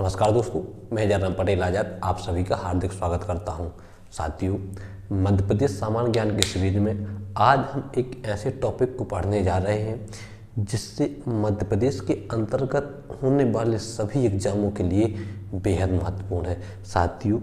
नमस्कार दोस्तों, मैं जयराम पटेल आजाद आप सभी का हार्दिक स्वागत करता हूं। साथियों, मध्य प्रदेश सामान्य ज्ञान के शिविर में आज हम एक ऐसे टॉपिक को पढ़ने जा रहे हैं जिससे मध्य प्रदेश के अंतर्गत होने वाले सभी एग्जामों के लिए बेहद महत्वपूर्ण है। साथियों,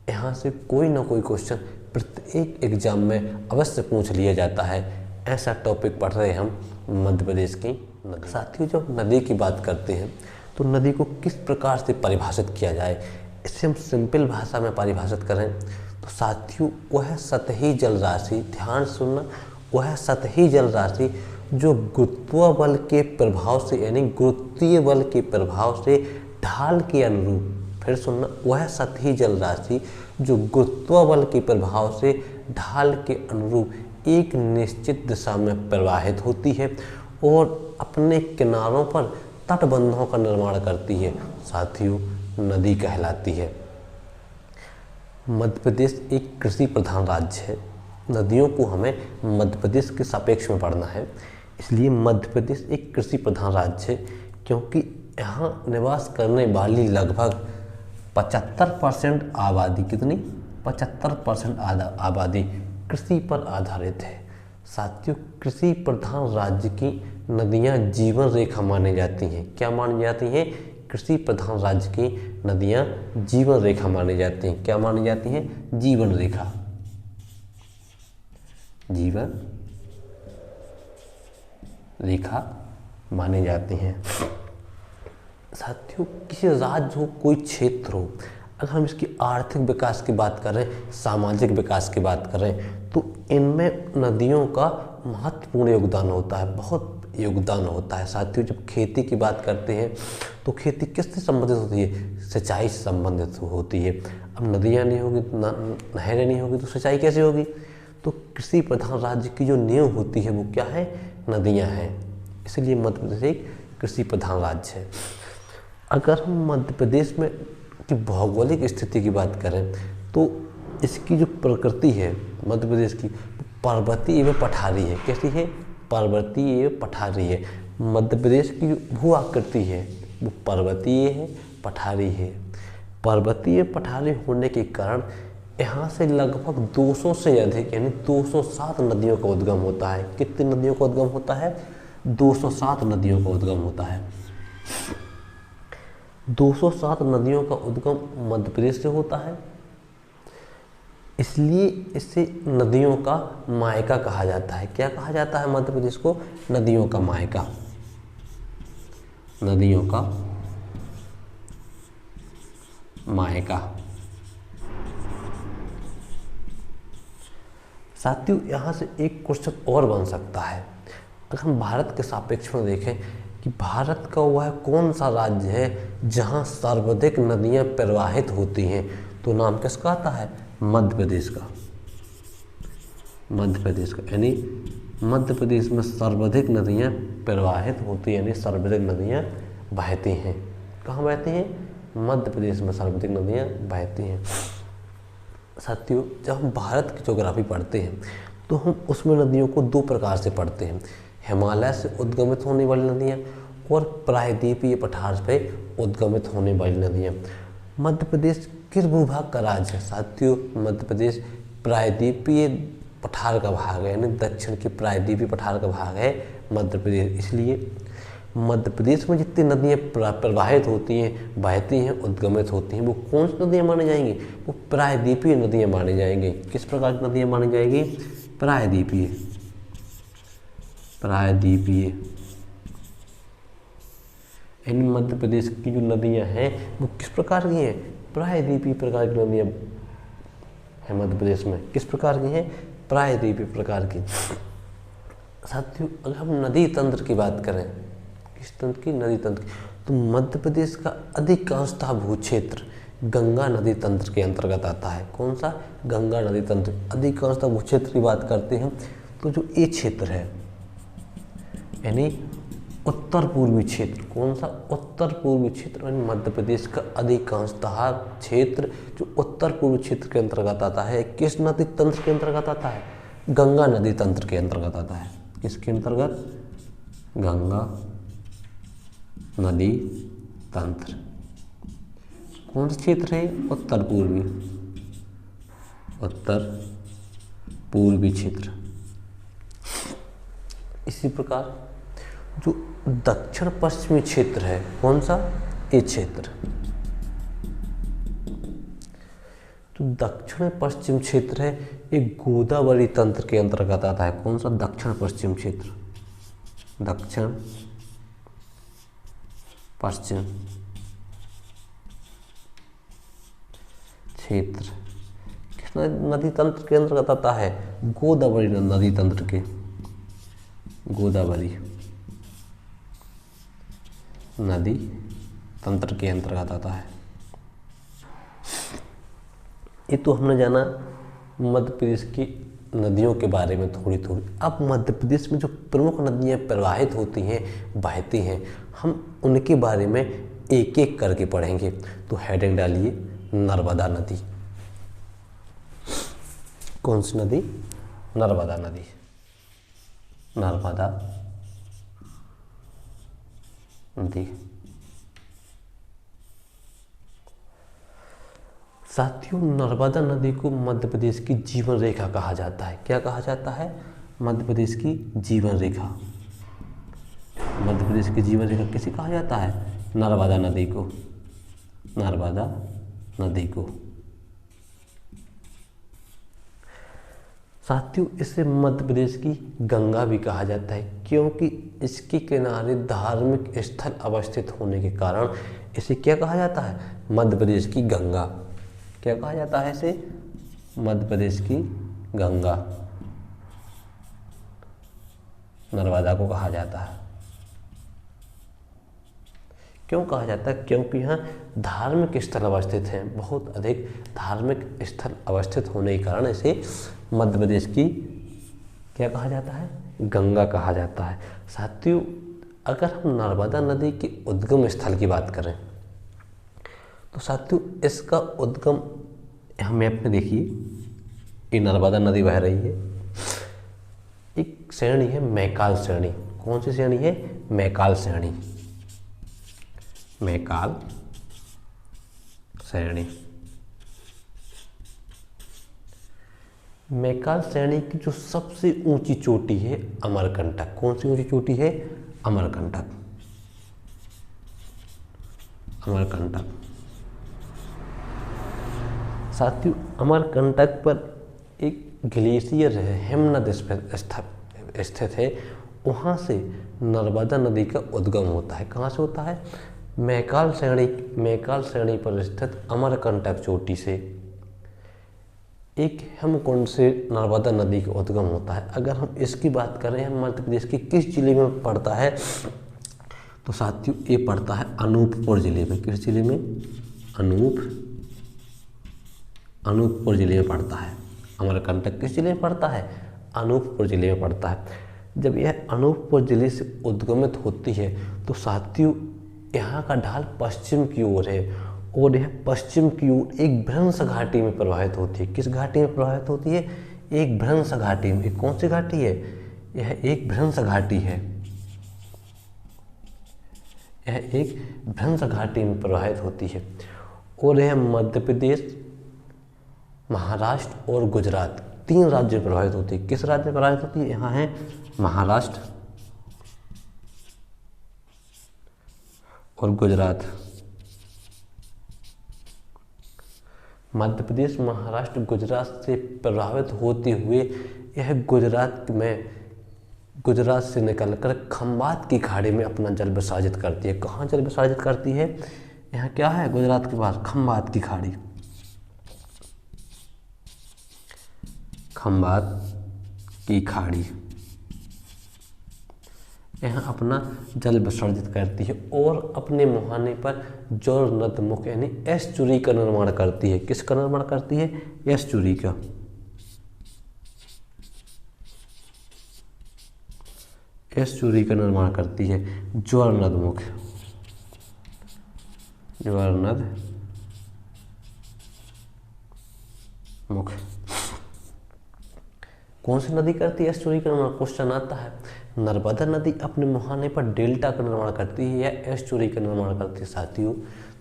यहाँ से कोई ना कोई क्वेश्चन प्रत्येक एग्जाम में अवश्य पूछ लिया जाता है। ऐसा टॉपिक पढ़ रहे हम मध्य प्रदेश की नदी। साथियों, जब नदी की बात करते हैं तो नदी को किस प्रकार से परिभाषित किया जाए, इसे हम सिंपल भाषा में परिभाषित करें तो साथियों वह सतही जल राशि, ध्यान सुनना, वह सतही जल राशि जो गुरुत्व बल के प्रभाव से यानी गुरुत्वीय बल के प्रभाव से ढाल के अनुरूप, फिर सुनना, वह सतही जल राशि जो गुरुत्व बल के प्रभाव से ढाल के अनुरूप एक निश्चित दिशा में प्रवाहित होती है और अपने किनारों पर तटबंधों का निर्माण करती है, साथियों नदी कहलाती है। मध्य प्रदेश एक कृषि प्रधान राज्य है। नदियों को हमें मध्य प्रदेश के सापेक्ष में पढ़ना है, इसलिए मध्य प्रदेश एक कृषि प्रधान राज्य है क्योंकि यहाँ निवास करने वाली लगभग 75% आबादी, कितनी 75% आबादी कृषि पर आधारित है। साथियों, कृषि प्रधान राज्य की नदियाँ जीवन रेखा मानी जाती हैं। क्या मानी जाती हैं? कृषि प्रधान राज्य की नदियाँ जीवन रेखा मानी जाती हैं। क्या मानी जाती हैं? जीवन रेखा, जीवन रेखा मानी जाती हैं। साथियों, किसी राज्य हो, कोई क्षेत्र हो, अगर हम इसकी आर्थिक विकास की बात करें, सामाजिक विकास की बात करें तो इनमें नदियों का महत्वपूर्ण योगदान होता है, बहुत योगदान होता है। साथियों, जब खेती की बात करते हैं तो खेती किससे संबंधित होती है? सिंचाई से संबंधित होती है। अब नदियाँ नहीं होगी, नहरें नहीं होगी तो सिंचाई कैसे होगी? तो कृषि प्रधान राज्य की जो नींव होती है वो क्या है? नदियाँ हैं। इसलिए मध्य प्रदेश एक कृषि प्रधान राज्य है। अगर हम मध्य प्रदेश में की भौगोलिक स्थिति की बात करें तो इसकी जो प्रकृति है मध्य प्रदेश की, पर्वतीय एवं पठारी है। कैसी है? पर्वतीय एवं पठारी है। मध्य प्रदेश की जो भू आकृति है वो पर्वतीय है, पठारी है। पर्वतीय पठारी होने के कारण यहाँ से लगभग 200 से अधिक यानी 207 नदियों का उद्गम होता है। कितनी नदियों का उद्गम होता है? 207 नदियों का उद्गम होता है। 207 नदियों का उद्गम मध्य प्रदेश से होता है, इसलिए इसे नदियों का मायका कहा जाता है। क्या कहा जाता है मध्य प्रदेश को? नदियों का मायका, नदियों का मायका। साथियों, यहाँ से एक क्वेश्चन और बन सकता है। अगर हम भारत के सापेक्ष में देखें कि भारत का वह कौन सा राज्य है जहाँ सर्वाधिक नदियाँ प्रवाहित होती हैं, तो नाम किसका आता है? मध्य प्रदेश का। मध्य प्रदेश का यानी मध्य प्रदेश में सर्वाधिक नदियाँ प्रवाहित होती हैं, यानी सर्वाधिक नदियाँ बहती हैं। कहाँ बहती हैं? मध्य प्रदेश में सर्वाधिक नदियाँ बहती हैं। साथियों, जब हम भारत की ज्योग्राफी पढ़ते हैं तो हम उसमें नदियों को दो प्रकार से पढ़ते हैं, हिमालय से उद्गमित होने वाली नदियाँ और प्रायद्वीपीय पठार से उद्गमित होने वाली नदियाँ। मध्य प्रदेश किस भूभाग का राज्य है? साथियों, मध्य प्रदेश प्रायद्वीपीय पठार का भाग है, यानी दक्षिण के प्रायद्वीपीय पठार का भाग है मध्य प्रदेश। इसलिए मध्य प्रदेश में जितनी नदियाँ प्रवाहित होती हैं, बहती हैं, उद्गमित होती हैं, वो कौन सी नदियाँ मानी जाएंगी? वो प्रायद्वीपीय नदियाँ मानी जाएंगी। किस प्रकार की नदियाँ मानी जाएंगी? प्रायद्वीपीय, प्रायद्वीपीय। इन मध्य प्रदेश की जो नदियाँ हैं वो किस प्रकार की हैं? प्रायद्वीपीय प्रकार की नदियाँ हैं मध्य प्रदेश में। किस प्रकार की हैं? प्रायद्वीपीय प्रकार की। साथियों, अगर हम नदी तंत्र की बात करें, किस तंत्र की? नदी तंत्र की, तो मध्य प्रदेश का अधिकांशतः भूक्षेत्र गंगा नदी तंत्र के अंतर्गत आता है। कौन सा? गंगा नदी तंत्र। अधिकांशतः भूक्षेत्र की बात करते हैं तो जो ये क्षेत्र है यानी उत्तर पूर्वी क्षेत्र, कौन सा? उत्तर पूर्वी क्षेत्र, यानी मध्य प्रदेश का अधिकांशतः क्षेत्र जो उत्तर पूर्वी क्षेत्र के अंतर्गत आता है, किस नदी तंत्र के अंतर्गत आता है? गंगा नदी तंत्र के अंतर्गत आता है। किसके अंतर्गत? गंगा नदी तंत्र। कौन सा क्षेत्र है? उत्तर पूर्वी, उत्तर पूर्वी क्षेत्र। इसी प्रकार जो दक्षिण पश्चिमी क्षेत्र है, कौन सा? ये क्षेत्र। तो दक्षिण पश्चिम क्षेत्र है, एक गोदावरी तंत्र के अंतर्गत आता है। कौन सा? दक्षिण पश्चिम क्षेत्र, दक्षिण पश्चिम क्षेत्र किस नदी तंत्र के अंतर्गत आता है? गोदावरी नदी तंत्र के, गोदावरी नदी तंत्र के अंतर्गत आता है। ये तो हमने जाना मध्य प्रदेश की नदियों के बारे में थोड़ी थोड़ी। अब मध्य प्रदेश में जो प्रमुख नदियाँ प्रवाहित होती हैं, बहती हैं, हम उनके बारे में एक एक करके पढ़ेंगे। तो हेडिंग डालिए नर्मदा नदी। कौन सी नदी? नर्मदा नदी, नर्मदा नदी। साथियों, नर्मदा नदी को मध्य प्रदेश की जीवन रेखा कहा जाता है। क्या कहा जाता है? मध्य प्रदेश की जीवन रेखा। मध्य प्रदेश की जीवन रेखा किसे कहा जाता है? नर्मदा नदी को, नर्मदा नदी को। साथियों, इसे मध्य प्रदेश की गंगा भी कहा जाता है, क्योंकि इसके किनारे धार्मिक स्थल अवस्थित होने के कारण इसे क्या कहा जाता है? मध्य प्रदेश की गंगा। क्या कहा जाता है इसे? मध्य प्रदेश की गंगा, नर्मदा को कहा जाता है। क्यों कहा जाता है? क्योंकि यहाँ धार्मिक स्थल अवस्थित हैं, बहुत अधिक धार्मिक स्थल अवस्थित होने के कारण इसे मध्य प्रदेश की क्या कहा जाता है? गंगा कहा जाता है। साथियों, अगर हम नर्मदा नदी के उद्गम स्थल की बात करें तो साथियों, इसका उद्गम यहाँ मैप में देखिए, ये नर्मदा नदी बह रही है। एक श्रेणी है मैकाल श्रेणी। कौन सी श्रेणी है? मैकाल श्रेणी, मैकाल श्रेणी। मैकाल श्रेणी की जो सबसे ऊंची चोटी है अमरकंटक। कौन सी ऊंची चोटी है? अमरकंटक, अमरकंटक। साथियों, अमरकंटक पर एक ग्लेशियर है, हिमनद स्थित है। वहाँ से नर्मदा नदी का उद्गम होता है। कहाँ से होता है? मैकाल श्रेणी पर स्थित अमरकंटक चोटी से एक हिमकुंड से नर्मदा नदी का उद्गम होता है। अगर हम इसकी बात करें, हम मध्य प्रदेश के किस जिले में पड़ता है, तो साथियों ये पड़ता है अनूपपुर जिले में। किस जिले में? अनूपपुर जिले में पड़ता है। अमरकंटक किस जिले में पड़ता है? अनूपपुर जिले में पड़ता है। जब यह अनूपपुर जिले से उद्गमित होती है तो साथियों यहाँ का ढाल पश्चिम की ओर है और यह पश्चिम की ओर एक भ्रंश घाटी में प्रवाहित होती है। किस घाटी में प्रवाहित होती है? एक भ्रंश घाटी में। कौन सी घाटी है? यह एक भ्रंश घाटी है। यह एक भ्रंश घाटी में प्रवाहित होती है और यह मध्य प्रदेश, महाराष्ट्र और गुजरात, 3 राज्यों में प्रभावित होती है। किस राज्य में प्रभावित होती है? यहाँ है महाराष्ट्र और गुजरात। मध्य प्रदेश, महाराष्ट्र, गुजरात से प्रभावित होते हुए यह गुजरात से निकलकर खंबात की खाड़ी में अपना जल विसर्जित करती है। कहाँ जल विसर्जित करती है? यहाँ क्या है? गुजरात के पास खंबात की खाड़ी, खंबात की खाड़ी। यहाँ अपना जल विसर्जित करती है और अपने मुहाने पर जोर नदमुख यानी एस्चुरी का निर्माण करती है। किसका निर्माण करती है? एस्चुरी का। एस्चुरी का निर्माण करती है। ज्वर नदमुख, ज्वर नद मुख। कौन सी नदी करती है एस्चुरी का निर्माण? क्वेश्चन आता है। नर्मदा नदी अपने मुहाने पर डेल्टा का निर्माण करती है या एस्चुरी का निर्माण करती है? साथियों,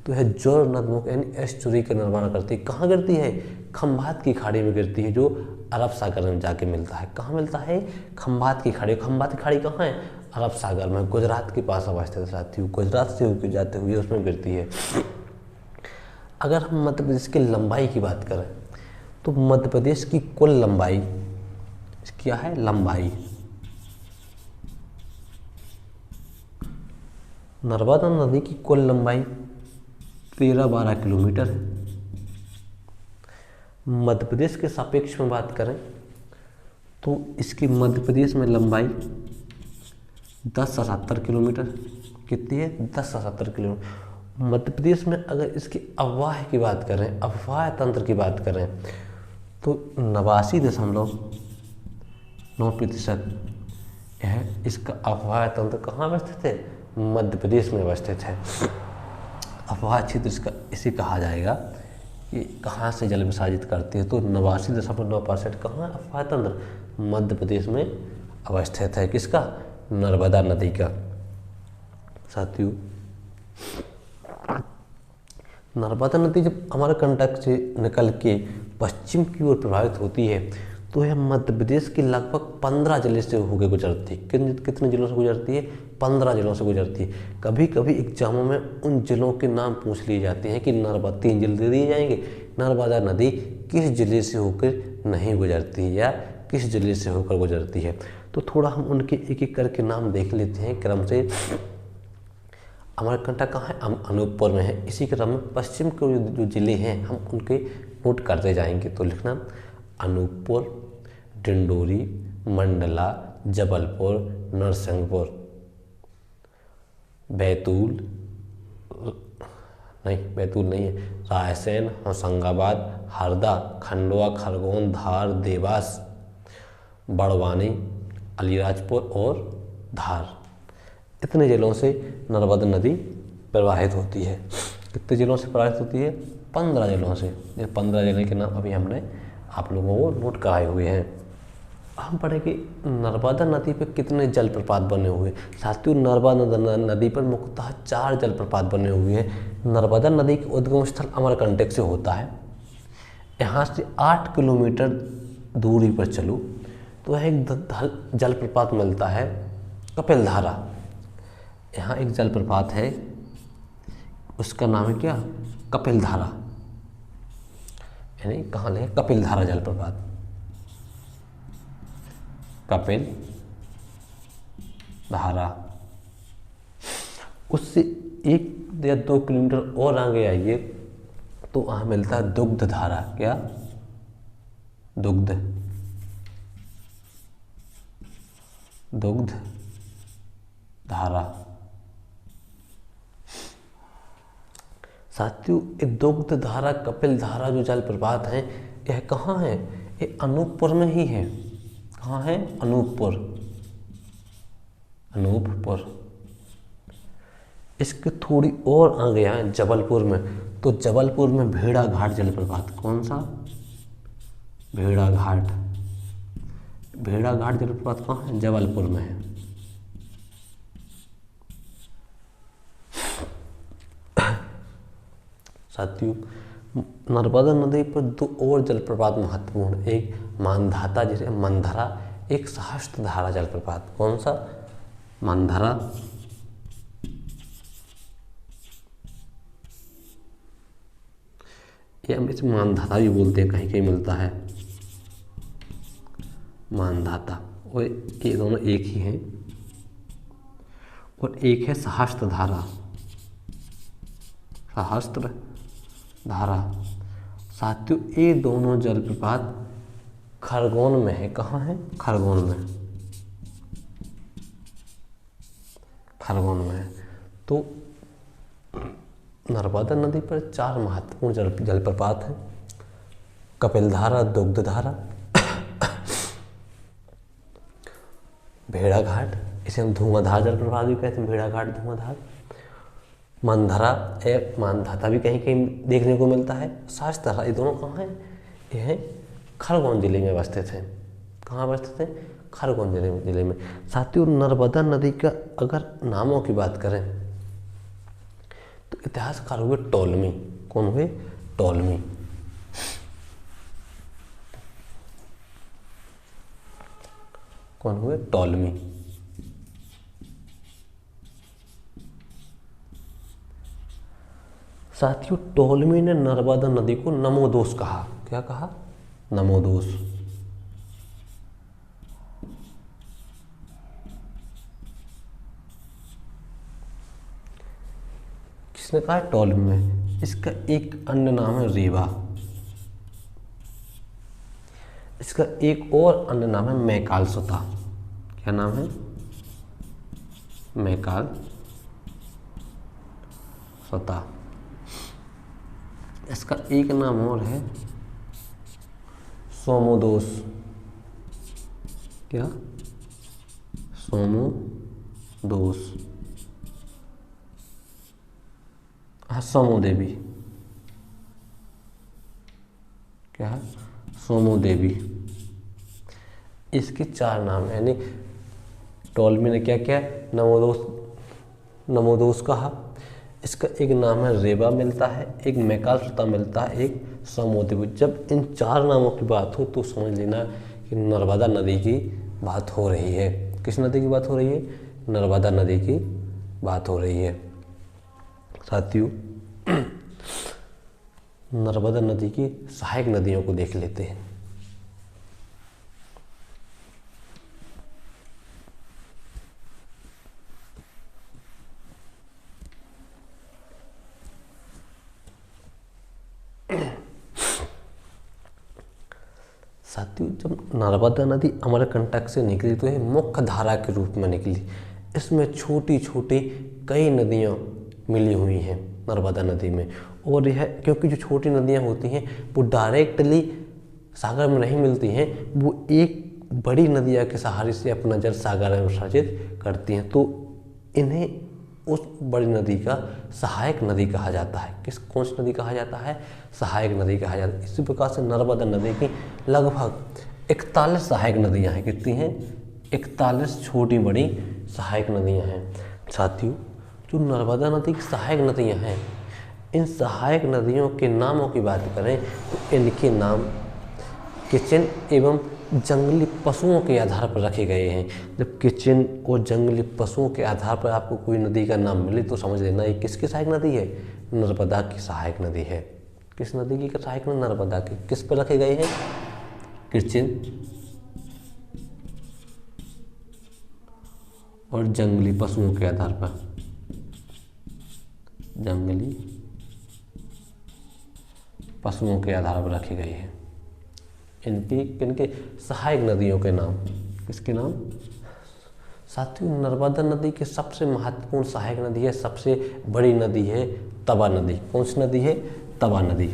तो यह जोर नदमुख यानी एस्चुरी का निर्माण करती है। कहाँ गिरती है? खंभात की खाड़ी में गिरती है, जो अरब सागर में जाके मिलता है। कहाँ मिलता है? खंभात की खाड़ी। खंभात की खाड़ी कहाँ है? अरब सागर में, गुजरात के पास अवस्थित है साथियों। गुजरात से होकर जाते हुए उसमें गिरती है। अगर हम मध्य प्रदेश की लंबाई की बात करें तो मध्य प्रदेश की कुल लंबाई क्या है? लंबाई नर्मदा नदी की कुल लंबाई 13-12 किलोमीटर है। मध्य प्रदेश के सापेक्ष में बात करें तो इसकी मध्य प्रदेश में लंबाई 10 से 70 किलोमीटर। कितनी है? 10 से 70 किलोमीटर। मध्य प्रदेश में अगर इसकी अफवाह की बात करें, अफवाह तंत्र की बात करें तो 89.9% यह इसका अफवाह तंत्र कहाँ अवस्थित है? मध्य प्रदेश में अवस्थित है। अफवाह क्षेत्र इसका इसे कहा जाएगा कि कहाँ से जल विसर्जित करती है। तो 89.9% कहाँ अफवाह तंत्र? मध्य प्रदेश में अवस्थित है। किसका? नर्मदा नदी का। साथियों, नर्मदा नदी जब हमारे कंटक से निकल के पश्चिम की ओर प्रवाहित होती है तो यह मध्य प्रदेश के लगभग 15 जिले से होकर गुजरती है। कितने जिलों से गुजरती है? 15 जिलों से गुजरती है। कभी कभी एग्जामों में उन जिलों के नाम पूछ लिए जाते हैं कि नर्मदा, 3 जिले दे दिए जाएंगे, नर्मदा नदी किस जिले से होकर नहीं गुजरती या किस जिले से होकर गुजरती है। तो थोड़ा हम उनके एक एक करके नाम देख लेते हैं क्रम से। अमरकंटक कहाँ है? अनूपपुर में है। इसी क्रम में पश्चिम के जो जिले हैं हम उनके नोट करते जाएंगे। तो लिखना अनूपपुर, डिंडोरी, मंडला, जबलपुर, नरसिंहपुर, बैतूल नहीं है, रायसेन, होशंगाबाद, हरदा, खंडवा, खरगोन, धार, देवास, बड़वानी, अलीराजपुर और धार। इतने जिलों से नर्मदा नदी प्रवाहित होती है। कितने जिलों से प्रवाहित होती है? 15 जिलों से। ये 15 जिले के नाम अभी हमने आप लोगों को नोट कराए हुए हैं। हम पढ़ेंगे नर्मदा नदी पर कितने जलप्रपात बने हुए। साथियों, नर्मदा नदी पर मुख्यतः 4 जलप्रपात बने हुए हैं। नर्मदा नदी का उद्गम स्थल अमरकंटक से होता है। यहाँ से 8 किलोमीटर दूरी पर चलो तो एक जलप्रपात मिलता है कपिलधारा। यहाँ एक जलप्रपात है, उसका नाम है क्या? कपिलधारा। यानी कहाँ ले? कपिलधारा जलप्रपात। कपिल धारा। उससे 1 या 2 किलोमीटर और आगे आइए तो वहाँ मिलता है दुग्ध धारा। क्या? दुग्ध धारा। साथियों, ये दुग्ध धारा, कपिल धारा जो जलप्रपात है यह कहाँ है? ये अनूपपुर में ही है। कहाँ है? अनूपपुर। इसके थोड़ी और आगे आए जबलपुर में तो जबलपुर में भेड़ा घाट जलप्रपात। कौन सा? भेड़ा घाट जलप्रपात कहाँ है? जबलपुर में है। साथियों, नर्मदा नदी पर 2 और जलप्रपात महत्वपूर्ण। एक मानधाता जिसे मंधरा, एक सहस्त्रधारा जलप्रपात। कौन सा? मंधरा। या हम इसे मानधाता भी बोलते हैं, कहीं कहीं मिलता है मानधाता। और ये दोनों एक ही हैं। और एक है सहस्त्रधारा। साथियों, ये दोनों जलप्रपात खरगोन में है। कहाँ है? खरगोन में है। तो नर्मदा नदी पर 4 महत्वपूर्ण जलप्रपात हैं। कपिलधारा, दुग्धधारा, भेड़ाघाट, इसे हम धुआंधार जलप्रपात भी कहते हैं। भेड़ाघाट, धुआंधार, मंधरा या मानधाता भी कहीं कहीं देखने को मिलता है। सहस्त्रधारा, ये दोनों कहाँ हैं? यह खरगोन जिले में अवस्थित हैं। कहाँ अवस्थित हैं? खरगोन जिले में। साथियों, नर्मदा नदी का अगर नामों की बात करें तो इतिहासकार हुए टॉलमी। कौन हुए? टॉलमी। कौन हुए? टॉलमी। साथियों, टॉलमी ने नर्मदा नदी को नमोदोस कहा। क्या कहा? नमोदोस। किसने कहा? टॉलमी में। इसका एक अन्य नाम है रेवा। इसका एक और अन्य नाम है मैकाल स्वता। क्या नाम है? मैकाल स्वता। इसका एक नाम और है सोमोदोस। क्या? सोमोदोस। हाँ, सोमोदेवी। क्या है? सोमोदेवी। इसके 4 नाम, यानी टॉलमी ने क्या किया? नमोदोस कहा। इसका एक नाम है रेवा मिलता है, एक मैकाल स्वता मिलता है, एक सोमोदेवी। जब इन 4 नामों की बात हो तो समझ लेना कि नर्मदा नदी की बात हो रही है। किस नदी की बात हो रही है? नर्मदा नदी की बात हो रही है। साथियों, नर्मदा नदी की सहायक नदियों को देख लेते हैं। साथियों, जब नर्मदा नदी अमरकंटक से निकली तो ये मुख्य धारा के रूप में निकली। इसमें छोटी छोटी कई नदियाँ मिली हुई हैं नर्मदा नदी में, और यह क्योंकि जो छोटी नदियाँ होती हैं वो डायरेक्टली सागर में नहीं मिलती हैं, वो एक बड़ी नदियाँ के सहारे से अपना जल सागर में विसर्जित करती हैं, तो इन्हें उस बड़ी नदी का सहायक नदी कहा जाता है। कौन सी नदी कहा जाता है? सहायक नदी कहा जाता है। इसी प्रकार से नर्मदा नदी की लगभग 41 सहायक नदियाँ हैं। कितनी हैं? 41 छोटी बड़ी सहायक नदियाँ हैं। साथियों, जो नर्मदा नदी की सहायक नदियाँ हैं, इन सहायक नदियों के नामों की बात करें तो इनके नाम किचन एवं जंगली पशुओं के आधार पर रखे गए हैं। जब किचन और जंगली पशुओं के आधार पर आपको कोई नदी का नाम मिले तो समझ लेना ये किसकी सहायक नदी है? नर्मदा की सहायक नदी है। किस नदी की सहायक नदी? नर्मदा की। किस पर रखे गए हैं? किचन और जंगली पशुओं के आधार पर। जंगली पशुओं के आधार पर रखी गई है। इनके सहायक नदियों के नाम। किसके नाम? साथियों, नर्मदा नदी की सबसे महत्वपूर्ण सहायक नदी है, सबसे बड़ी नदी है तवा नदी। कौन सी नदी है? तवा नदी।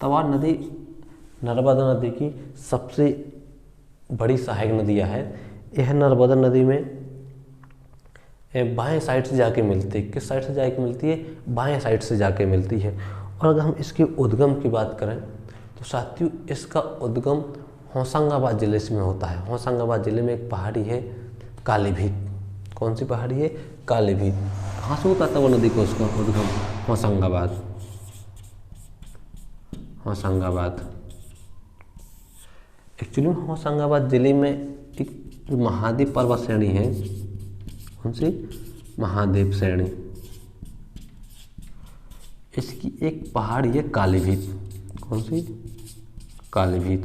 तवा नदी नर्मदा नदी की सबसे बड़ी सहायक नदियाँ है। यह नर्मदा नदी में बाएं साइड से जाके मिलती है। किस साइड से जाके मिलती है? बाएं साइड से जाके मिलती है। और अगर हम इसके उद्गम की बात करें तो साथियों, इसका उद्गम होशंगाबाद जिले में होता है। होशंगाबाद जिले में एक पहाड़ी है कालीभीत। कौन सी पहाड़ी है? कालीभीत। कहाँ से होता है तवा नदी को उसका उद्गम? होशंगाबाद। होशंगाबाद। एक्चुअली में होशंगाबाद जिले में एक महादेव पर्वत श्रेणी है। कौन सी? महादेव श्रेणी। इसकी एक पहाड़ी है कालीभीत। कौन सी? कालीभीत।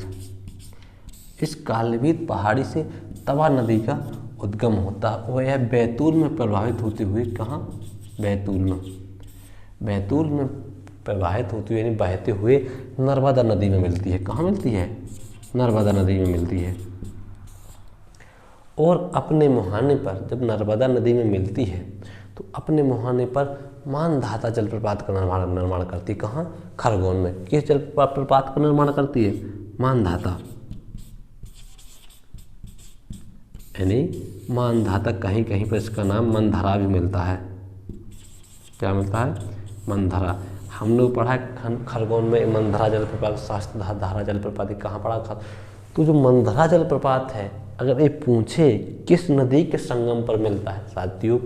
इस कालीभीत पहाड़ी से तवा नदी का उद्गम होता है और यह बैतूल में प्रवाहित होती हुई, कहाँ? बैतूल में। बैतूल में प्रवाहित होती हुई यानी बहते हुए नर्मदा नदी में मिलती है। कहाँ मिलती है? नर्मदा नदी में मिलती है। और अपने मुहाने पर जब नर्मदा नदी में मिलती है तो अपने मुहाने पर मानधाता जलप्रपात का निर्माण करती है। कहाँ? खरगोन में। किस जलप्रपात का निर्माण करती है? मानधाता। यानी मानधाता, कहीं कहीं पर इसका नाम मंधरा भी मिलता है। क्या मिलता है? मंधरा। हम लोग पढ़ा है खरगोन में मंधरा जलप्रपात, शास्त्रधारा जलप्रपात। कहाँ पढ़ा? तो जो मंधरा जलप्रपात है, अगर ये पूछे किस नदी के संगम पर मिलता है साथियों,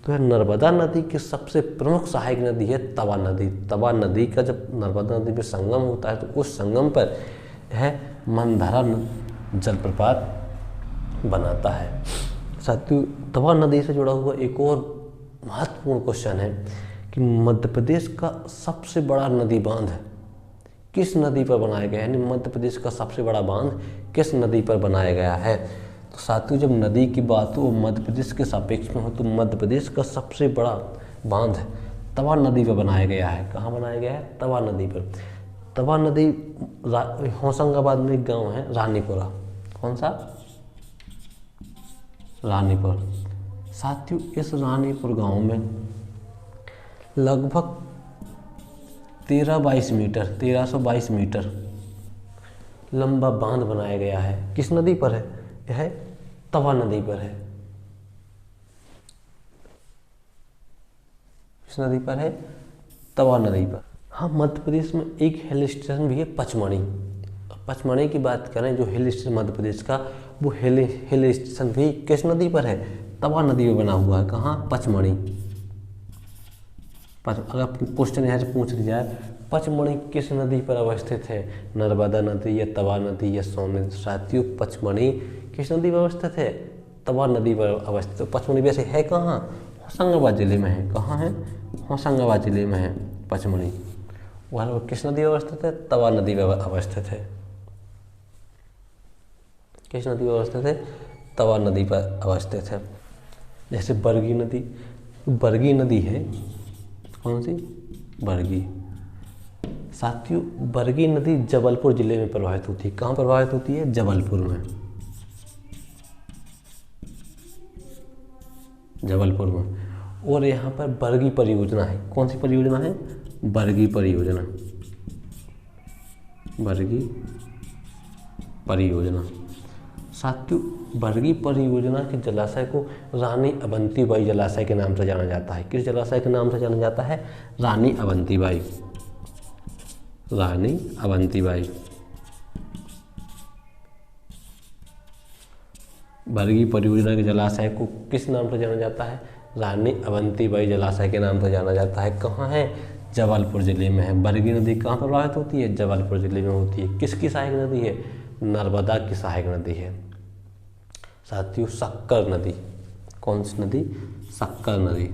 तो यह नर्मदा नदी की सबसे प्रमुख सहायक नदी है तवा नदी। तवा नदी का जब नर्मदा नदी में संगम होता है तो उस संगम पर यह मंदारा जलप्रपात बनाता है। साथियों, तवा नदी से जुड़ा हुआ एक और महत्वपूर्ण क्वेश्चन है कि मध्य प्रदेश का सबसे बड़ा नदी बांध किस नदी पर बनाया गया है, यानी मध्य प्रदेश का सबसे बड़ा बांध किस नदी पर बनाया गया है। तो साथियों, जब नदी की बात हो मध्य प्रदेश के सापेक्ष में हो तो मध्य प्रदेश का सबसे बड़ा बांध तवा नदी पर बनाया गया है। कहाँ बनाया गया है? तवा नदी पर। तवा नदी होशंगाबाद में एक गांव है रानीपुरा। कौन सा? रानीपुर। साथियों, इस रानीपुर गांव में लगभग 1322 मीटर लंबा बांध बनाया गया है। किस नदी पर है? यह तवा नदी पर है। किस नदी पर है? तवा नदी पर। हाँ, मध्य प्रदेश में एक हिल स्टेशन भी है पचमढ़ी। पचमढ़ी की बात करें जो हिल स्टेशन मध्य प्रदेश का, वो हिल स्टेशन भी किस नदी पर है? तवा नदी में बना हुआ है। कहाँ? पचमढ़ी। अगर क्वेश्चन यहाँ से पूछ लिया जाए पचमढ़ी किस नदी पर अवस्थित है? नर्मदा नदी या तवा नदी या सोन नदी? साथियों, पचमढ़ी किस नदी पर अवस्थित है? तवा नदी पर अवस्थित है। पचमढ़ी वैसे है कहाँ? होशंगाबाद जिले में है। कहाँ है? होशंगाबाद जिले में है पचमढ़ी। वह किस नदी पर अवस्थित है? तवा नदी पर अवस्थित है। किस नदी पर अवस्थित है? तवा नदी पर अवस्थित है। जैसे बरगी नदी, बरगी नदी है। कौन सी? बरगी। साथियों, बरगी नदी जबलपुर जिले में प्रवाहित होती है। कहाँ प्रवाहित होती है? जबलपुर में। जबलपुर में। और यहाँ पर बरगी परियोजना है। कौन सी परियोजना है? बरगी परियोजना। बरगी परियोजना। साथियों, बरगी परियोजना के जलाशय को रानी अवंतीबाई जलाशय के नाम से जाना जाता है। किस जलाशय के नाम से जाना जाता है? रानी अवंतीबाई। रानी अवंतीबाई। बरगी परियोजना के जलाशय को किस नाम से जाना जाता है? रानी अवंतीबाई जलाशय के नाम से जाना जाता है। कहाँ है? जबलपुर जिले में है। बरगी नदी कहाँ प्रवाहित होती है? जबलपुर जिले में होती है। किसकी सहायक नदी है? नर्मदा की सहायक नदी है। साथियों, शक्कर नदी। कौन सी नदी? शक्कर नदी।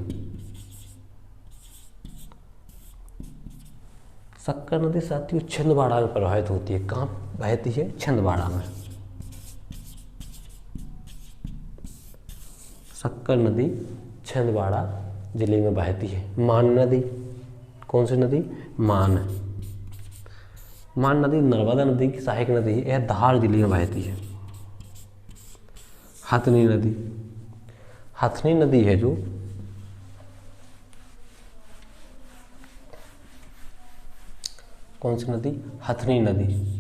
शक्कर नदी साथियों छिंदवाड़ा में प्रवाहित होती है। कहाँ बहती है? छिंदवाड़ा में। शक्कर नदी छिंदवाड़ा जिले में बहती है। मान नदी। कौन सी नदी? मान। मान नदी नर्मदा नदी की सहायक नदी है। यह धार जिले में बहती है। हथनी नदी। हथनी नदी है जो कौन सी नदी? हथनी नदी।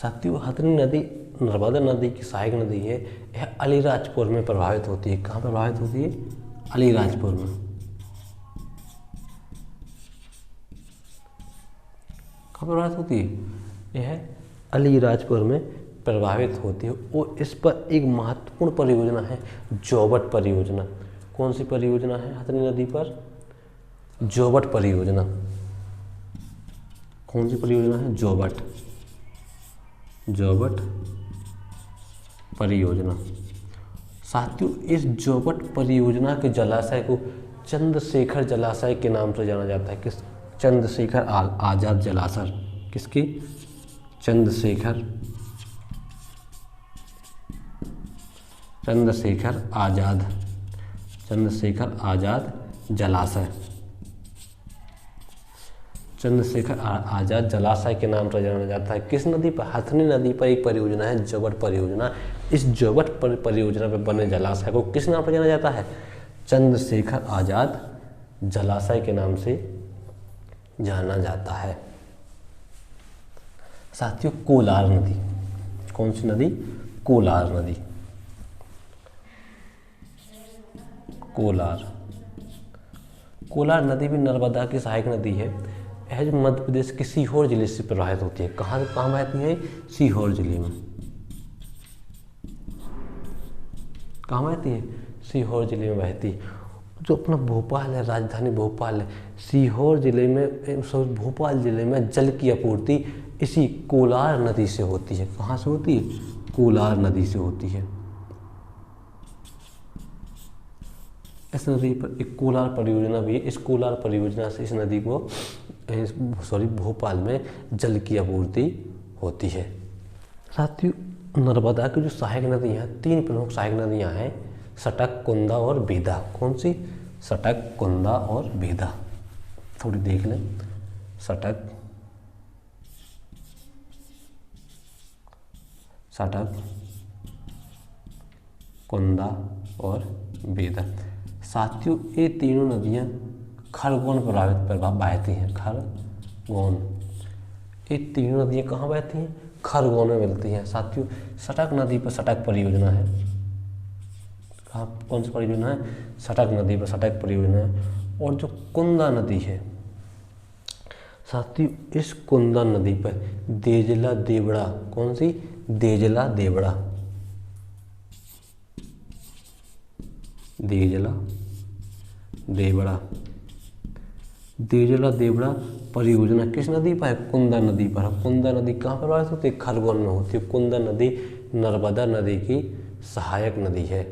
साथियों, हथनी नदी नर्मदा नदी की सहायक नदी है। यह अलीराजपुर में प्रवाहित होती है। कहाँ प्रवाहित होती है? अलीराजपुर में। कहाँ प्रवाहित होती है? यह अलीराजपुर में प्रभावित होती है। और इस पर एक महत्वपूर्ण परियोजना है जोबट परियोजना। कौन सी परियोजना है हथनी नदी पर? जोबट परियोजना। कौन सी परियोजना है? जोबट। जोबट परियोजना। साथियों, इस जोबट परियोजना के जलाशय को चंद्रशेखर जलाशय के नाम से जाना जाता है। किस? चंद्रशेखर आजाद जलाशय। किसकी? चंद्रशेखर आजाद। चंद्रशेखर आजाद जलाशय। चंद्रशेखर आजाद जलाशय के नाम से जाना जाता है। किस नदी पर? हथनी नदी पर एक परियोजना है जोबट परियोजना। इस जोबट परियोजना पर बने जलाशय को किस नाम से जाना जाता है? चंद्रशेखर आजाद जलाशय के नाम से जाना जाता है। साथियों, कोलार नदी। कौन सी नदी? कोलार नदी। कोलार। कोलार नदी भी नर्मदा की सहायक नदी है। यह है जो मध्य प्रदेश के सीहोर जिले से प्रवाहित होती है। कहाँ कहाँ बहती है? सीहोर जिले में। कहाँ बहती है? सीहोर जिले में बहती है। जो अपना भोपाल है, राजधानी भोपाल है, सीहोर जिले में, भोपाल जिले में जल की आपूर्ति इसी कोलार नदी से होती है। कहाँ से होती है? कोलार नदी से होती है। इस नदी पर एक कोलार परियोजना भी है। इस कोलार परियोजना से इस नदी को भोपाल में जल की आपूर्ति होती है। साथियों, नर्मदा की जो सहायक नदियाँ, 3 प्रमुख सहायक नदियाँ हैं, सटक, कुंदा और बीदा। कौन सी? सटक, कुंदा और बीदा। थोड़ी देख लें। सटक, कुंदा और बीदा। साथियों, ये तीनों नदियाँ खरगोन प्रभाव बहती हैं। खरगोन, ये तीनों नदियाँ कहाँ बहती हैं? खरगोन में मिलती हैं। साथियों, सटक नदी पर सटक परियोजना है। कहाँ, कौन सी परियोजना है? सटक नदी पर सटक परियोजना है। और जो कुंदा नदी है साथियों, इस कुंदा नदी पर देजला देवड़ा। कौन सी? देजला देवड़ा। देजला देवड़ा। देजला देवड़ा परियोजना किस नदी पर है? कुंदा नदी पर। कुंदा नदी कहाँ पर प्रवाहित होती है? खरगोन में होती है। कुंदा नदी नर्मदा नदी की सहायक नदी है।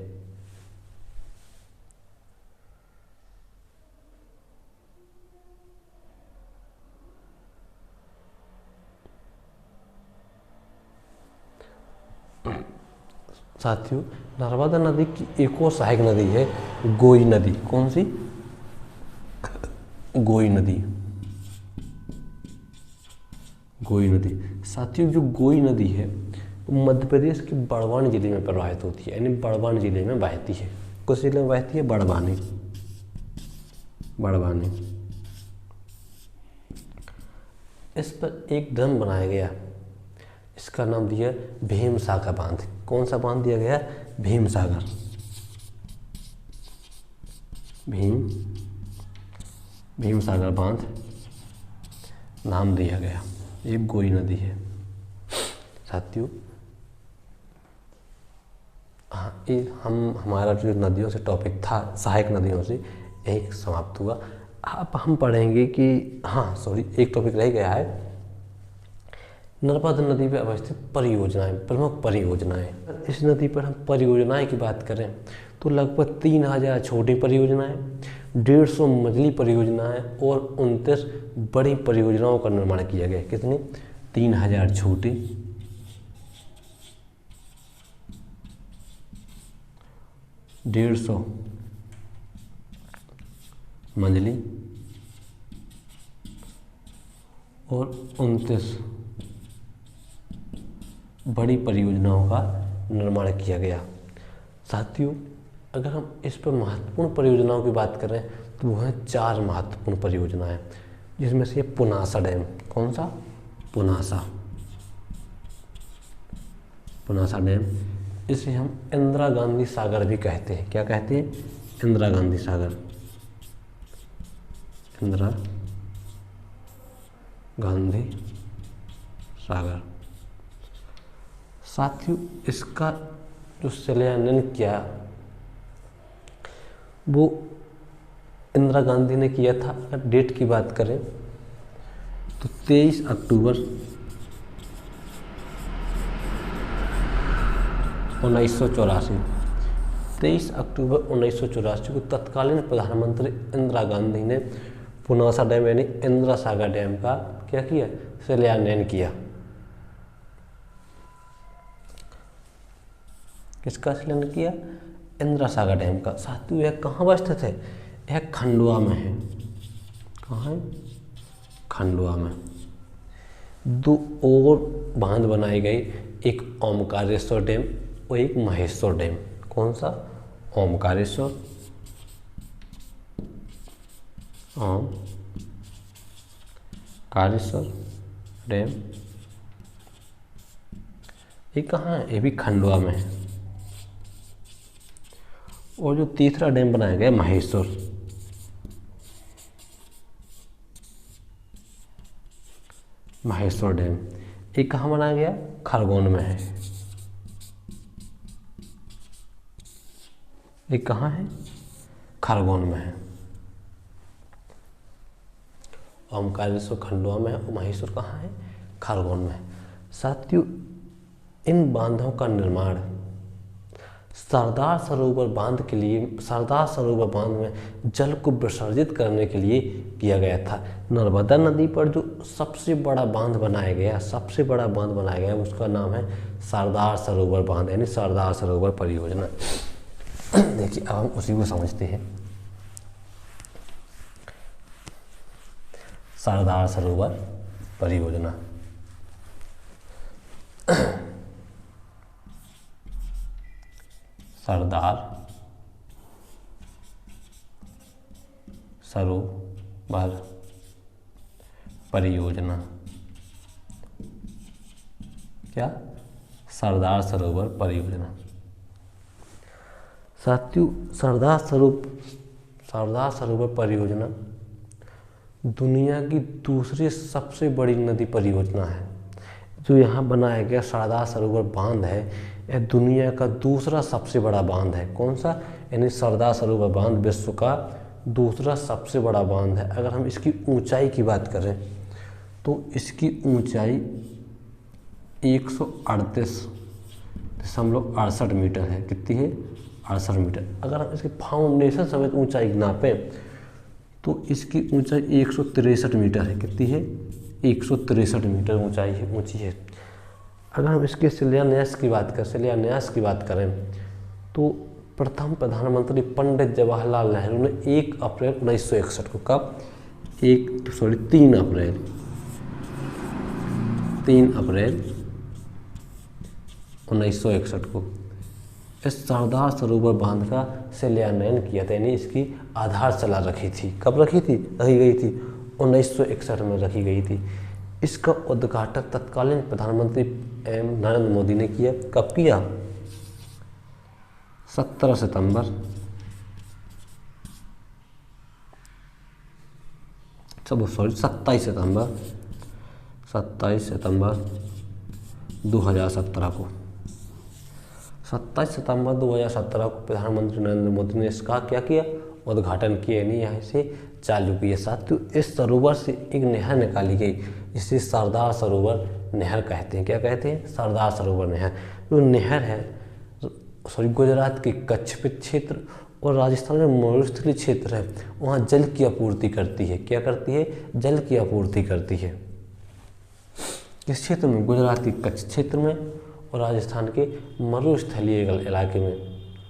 साथियों, नर्मदा नदी की एक और सहायक नदी है गोई नदी। कौन सी? गोई नदी। गोई नदी। साथियों, जो गोई नदी है वो मध्य प्रदेश के बड़वानी जिले में प्रवाहित होती है, यानी बड़वानी जिले में बहती है। किस जिले में बहती है? बड़वानी। बड़वानी। इस पर एक डैम बनाया गया, इसका नाम दिया भीमसागर बांध। कौन सा बांध दिया गया? भीमसागर। भीमसागर बांध नाम दिया गया। ये गोई नदी है। साथियों, हाँ, ये हमारा जो नदियों से टॉपिक था, सहायक नदियों से, एक समाप्त हुआ। अब हम पढ़ेंगे कि एक टॉपिक रह गया है, नर्मदा नदी पर अवस्थित परियोजनाएं, प्रमुख परियोजनाएं। इस नदी पर हम परियोजनाएं की बात करें तो लगभग 3000 छोटी परियोजनाएं, 150 मझली परियोजनाएं और 29 बड़ी परियोजनाओं का निर्माण किया गया। कितनी? 3000 छोटी, 150 मंझली और 29 बड़ी परियोजनाओं का निर्माण किया गया। साथियों, अगर हम इस पर महत्वपूर्ण परियोजनाओं की बात करें तो वो हैं 4 महत्वपूर्ण परियोजनाएं, जिसमें से पुनासा डैम। कौन सा? पुनासा। पुनासा डैम, इसे हम इंदिरा गांधी सागर भी कहते हैं। क्या कहते हैं? इंदिरा गांधी सागर। इंदिरा गांधी सागर। साथियों, इसका जो शिलान्यास किया वो इंदिरा गांधी ने किया था। अगर डेट की बात करें तो 23 अक्टूबर 1984। 23 अक्टूबर 1984 को तत्कालीन प्रधानमंत्री इंदिरा गांधी ने पुनासा डैम यानी इंदिरा सागर डैम का क्या किया? शिलान्यास किया। किसका शिलान्यास किया? इंदिरा सागर डैम का। साथियों, यह कहाँ पर स्थित है? यह खंडवा में है। कहाँ है? खंडवा में। 2 और बांध बनाए गए, एक ओमकारेश्वर डैम और एक महेश्वर डैम। कौन सा? ओमकारेश्वर डैम। ये कहाँ है? ये भी खंडवा में है। और जो तीसरा डैम बनाया गया महेश्वर, महेश्वर डैम। ये कहाँ बनाया गया? खरगोन में है। ये कहाँ है? खरगोन में है। ओमकारेश्वर खंडवा में है और महेश्वर कहाँ है? खरगोन में है। साथियों, इन बांधों का निर्माण सरदार सरोवर बांध के लिए, सरदार सरोवर बांध में जल को विसर्जित करने के लिए किया गया था। नर्मदा नदी पर जो सबसे बड़ा बांध बनाया गया, उसका नाम है सरदार सरोवर बांध, यानी सरदार सरोवर परियोजना। देखिए, अब हम उसी को समझते हैं। सरदार सरोवर परियोजना सरदार सरोवर परियोजना। क्या? सरदार सरोवर परियोजना। साथियों, सरदार सरोवर परियोजना दुनिया की दूसरी सबसे बड़ी नदी परियोजना है। जो यहाँ बनाया गया सरदार सरोवर बांध है, यह दुनिया का दूसरा सबसे बड़ा बांध है। कौन सा? यानी सरदार सरोवर बांध विश्व का दूसरा सबसे बड़ा बांध है। अगर हम इसकी ऊंचाई की बात करें तो इसकी ऊंचाई 138.68 मीटर है। कितनी है? 68 मीटर। अगर हम इसके फाउंडेशन समेत ऊंचाई नापें तो इसकी ऊंचाई 163 मीटर है। कितनी है? 163 मीटर ऊंची है। अगर हम इसके शिलान्यास की बात करें तो प्रथम प्रधानमंत्री पंडित जवाहरलाल नेहरू ने 1 अप्रैल 1961 को, कब? 3 अप्रैल 1961 को इस सरदार सरोवर बांध का शिलान्यास किया था, यानी इसकी आधारशिला रखी थी। कब रखी गई थी? 1961 में रखी गई थी। इसका उद्घाटन तत्कालीन प्रधानमंत्री नरेंद्र मोदी ने किया। कब किया? 27 सितंबर 2017 को। 27 सितंबर 2017 को प्रधानमंत्री नरेंद्र मोदी ने इसका क्या किया? उद्घाटन किया, नहीं यहाँ से चालू किया। साथियों, इस सरोवर से एक नहर निकाली गई, इसे सरदार सरोवर नहर कहते हैं। क्या कहते हैं? सरदार सरोवर नहर। जो नहर है गुजरात के कच्छ क्षेत्र और राजस्थान में मरुस्थलीय क्षेत्र है, वहाँ जल की आपूर्ति करती है। क्या करती है? जल की आपूर्ति करती है। किस क्षेत्र में? गुजरात के कच्छ क्षेत्र में और राजस्थान के मरुस्थलीय इलाके में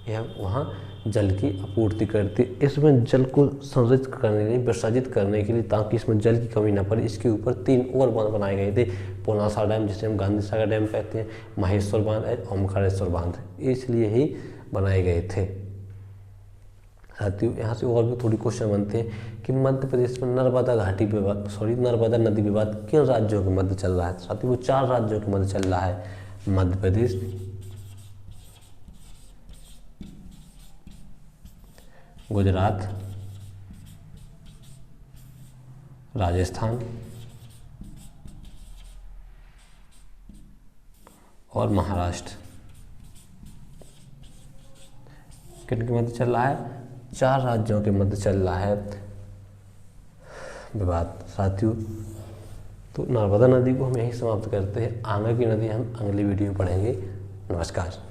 यह वहाँ जल की आपूर्ति करती है। इसमें जल को संरक्षित करने के लिए, विसर्जित करने के लिए, ताकि इसमें जल की कमी न पड़े, इसके ऊपर 3 और बांध बनाए गए थे। पुनासा डैम, जिसे हम गांधी सागर डैम कहते हैं, महेश्वर बांध है, ओमकारेश्वर बांध, इसलिए ही बनाए गए थे। साथियों, यहाँ से और भी थोड़ी क्वेश्चन बनते हैं कि मध्य प्रदेश में नर्मदा नदी विवाद किन राज्यों के मध्य चल रहा है? साथियों, वो 4 राज्यों के मध्य चल रहा है। मध्य प्रदेश, गुजरात, राजस्थान और महाराष्ट्र। किनके मध्य चल रहा है? 4 राज्यों के मध्य चल रहा है विवाद। साथियों, तो नर्मदा नदी को हम यही समाप्त करते हैं। आगे की नदी हम अगली वीडियो में पढ़ेंगे। नमस्कार।